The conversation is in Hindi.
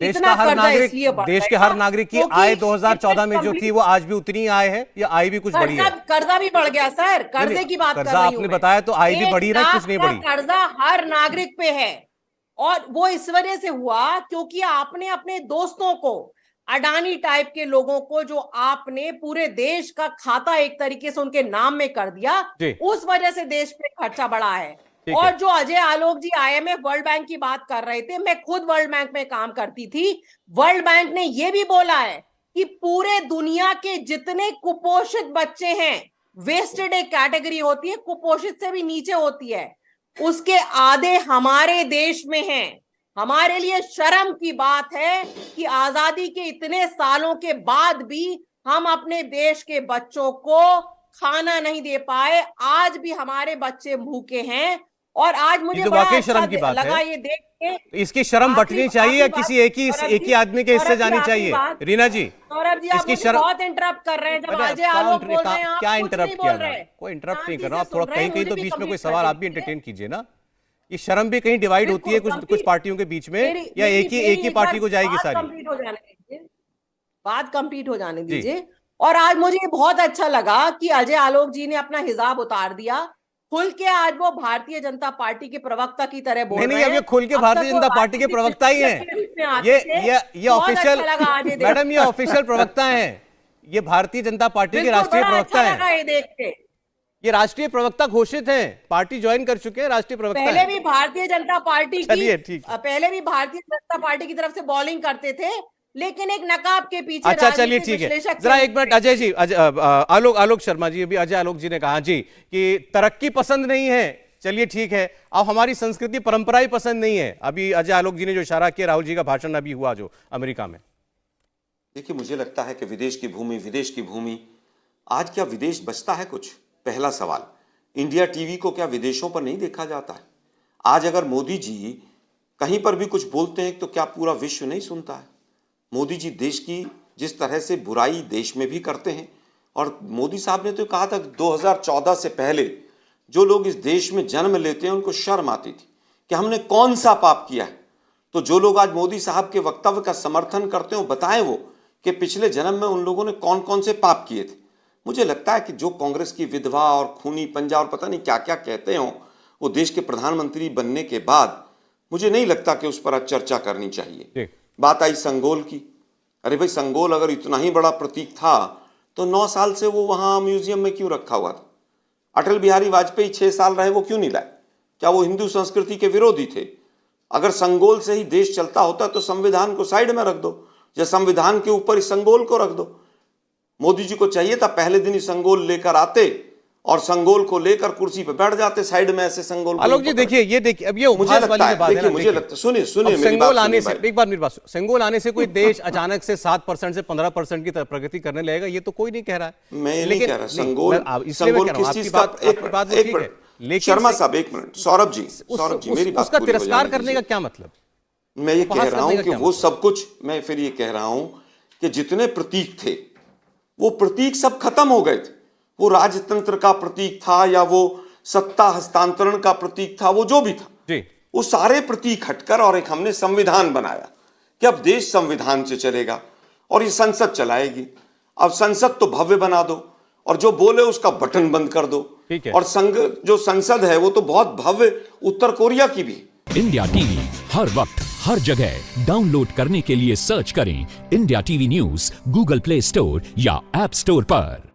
देश इतना का हर कर्जा नागरिक, इसलिए बढ़ देश के रहेगा हर नागरिक की क्योंकि आय 2014 में जो कंप्लीट थी वो आज भी उतनी ही आय है या आय भी कुछ बढ़ी है? कर्जा भी बढ़ गया सर, नहीं कर्जे नहीं, की बात कर कर्जा रही हूं आपने मैं। बताया तो आय भी 1 बढ़ी ना, लाख कुछ नहीं का बढ़ी। कर्जा हर नागरिक पे है, और वो इस वजह से हुआ क्योंकि आपने अपने दोस्तों को, अडानी टाइप के लोगों को, जो आपने पूरे देश का खाता एक तरीके से उनके नाम में कर दिया, जी उस वजह से देश पे खर्चा बढ़ा है। ठीक है। और जो अजय आलोक जी आईएमएफ वर्ल्ड बैंक की बात कर रहे थे, मैं खुद वर्ल्ड बैंक में काम करती थी। वर्ल्ड बैंक ने यह भी बोला है कि पूरे दुनिया के जितने कुपोषित बच्चे हैं, वेस्टेड एक कैटेगरी होती है, कुपोषित से भी नीचे होती है, उसके आधे हमारे देश में हैं। हमारे लिए शर्म की बात है कि आजादी के इतने सालों के बाद भी हम अपने देश के बच्चों को खाना नहीं दे पाए। आज भी हमारे बच्चे भूखे हैं। और आज ये मुझे तो बड़ा वाकई अच्छा शर्म की बात है। लगा ये देख के। तो इसकी शर्म आखिरी बंटनी चाहिए या आखिरी बात, किसी एक ही आदमी के हिस्से सौरभ जी, जानी आखिरी चाहिए? बात। रीना जी, सौरभ जी, आप इसकी मुझे शर्म, बहुत इंटरप्ट कर रहे हैं। जब अरे अजय आलोक बोल रहे हैं, आप क्या कुछ नहीं इंटरप्ट बोल किया रहे ना? हैं। कोई इंटरप्ट नहीं शांति कर रहा, से आप थोड़ा सुन रहे हैं, कहीं कहीं मुझे तो भी बीच में कोई कंप्लीट सवाल करने आप भी दीजिए। एंटरटेन कीजिए ना। ये शर्म भी कहीं डिवाइड होती है कुछ पार्टियों के बीच में, या एक ही पार्टी को जाएगी सारी? कंप्लीट हो जाने दीजिए, बात कंप्लीट हो जाने जी दीजिए। और आज मुझे बहुत अच्छा लगा कि अजय आलोक जी ने अपना हिजाब उतार दिया, खुल के आज वो भारतीय जनता पार्टी के प्रवक्ता की तरह बोल नहीं नहीं, रहे अब ये हैं। खुल के अब भारतीय तक वो जनता पार्टी के राजनीतिक प्रवक्ता ही विश्लेषक हैं। के रूप में आते ये थे। ये बहुत ऑफिशियल, अच्छा लगा आज ये देख मैडम ये ऑफिशियल प्रवक्ता हैं, ये भारतीय जनता पार्टी के बिल्कुल, राष्ट्रीय बड़ा प्रवक्ता अच्छा लगा हैं। ये देख के। ये राष्ट्रीय प्रवक्ता घोषित हैं, पार्टी ज्वाइन कर चुके हैं, राष्ट्रीय प्रवक्ता पहले हैं। भी भारतीय जनता पार्टी की चलिए ठीक है। पहले भी भारतीय जनता पार्टी की तरफ से बॉलिंग करते थे, लेकिन एक नकाब के पीछे अच्छा चलिए राजनीतिक ठीक है, विश्लेषक जरा के एक मिनट अजय जी, आलोक शर्मा जी, अभी अजय आलोक जी ने कहा जी कि तरक्की पसंद नहीं है। चलिए ठीक है, अब हमारी संस्कृति परंपरा ही पसंद नहीं है। अभी अजय आलोक जी ने जो इशारा किया, राहुल जी का भाषण अभी हुआ जो अमेरिका में। देखिए, मुझे लगता है कि विदेश की भूमि, आज क्या विदेश बचता है कुछ? पहला सवाल, इंडिया टीवी को क्या विदेशों पर नहीं देखा जाता है? आज अगर मोदी जी कहीं पर भी कुछ बोलते हैं तो क्या पूरा विश्व नहीं सुनता है? मोदी जी देश की जिस तरह से बुराई देश में भी करते हैं, और मोदी साहब ने तो कहा था 2014 से पहले जो लोग इस देश में जन्म लेते हैं उनको शर्म आती थी कि हमने कौन सा पाप किया है। तो जो लोग आज मोदी साहब के वक्तव्य का समर्थन करते हो, बताएं वो कि पिछले जन्म में उन लोगों ने कौन कौन से पाप किए थे। मुझे लगता है कि जो कांग्रेस की विधवा और खूनी पंजा और पता नहीं क्या क्या कहते हो, वो देश के प्रधानमंत्री बनने के बाद मुझे नहीं लगता कि उस पर आज चर्चा करनी चाहिए। बात आई संगोल की। अरे भाई, संगोल अगर इतना ही बड़ा प्रतीक था तो 9 साल से वो वहां म्यूजियम में क्यों रखा हुआ था? अटल बिहारी वाजपेयी 6 साल रहे, वो क्यों नहीं लाए? क्या वो हिंदू संस्कृति के विरोधी थे? अगर संगोल से ही देश चलता होता तो संविधान को साइड में रख दो, या संविधान के ऊपर इस संगोल को रख दो। मोदी जी को चाहिए था पहले दिन ही संगोल लेकर आते और संगोल को लेकर कुर्सी पे बैठ जाते, साइड में ऐसे संगोल। आलोक जी देखिए, ये देखिए, अब ये उपहास वाली जो बात है ना, मुझे लगता है, सुनिए संगोल आने से, एक बार मेरी बात, संगोल आने से कोई देश अचानक से 7% से 15% की प्रगति करने लगेगा, ये तो कोई नहीं कह रहा है। मैं नहीं कह रहा संगोल किस चीज का। लेकिन शर्मा साहब एक मिनट, सौरभ जी मेरी बात उसका तिरस्कार करने का क्या मतलब? मैं ये कह रहा हूं कि वो सब कुछ, मैं फिर ये कह रहा हूं कि जितने प्रतीक थे वो प्रतीक सब खत्म हो गए थे। वो राजतंत्र का प्रतीक था या वो सत्ता हस्तांतरण का प्रतीक था, वो जो भी था जी, वो सारे प्रतीक हटकर और एक हमने संविधान बनाया कि अब देश संविधान से चलेगा और ये संसद चलाएगी। अब संसद तो भव्य बना दो और जो बोले उसका बटन बंद कर दो। ठीक है। और जो संसद है वो तो बहुत भव्य, उत्तर कोरिया की भी। इंडिया टीवी हर वक्त हर जगह डाउनलोड करने के लिए सर्च करें India TV news Google play store या ऐप स्टोर पर।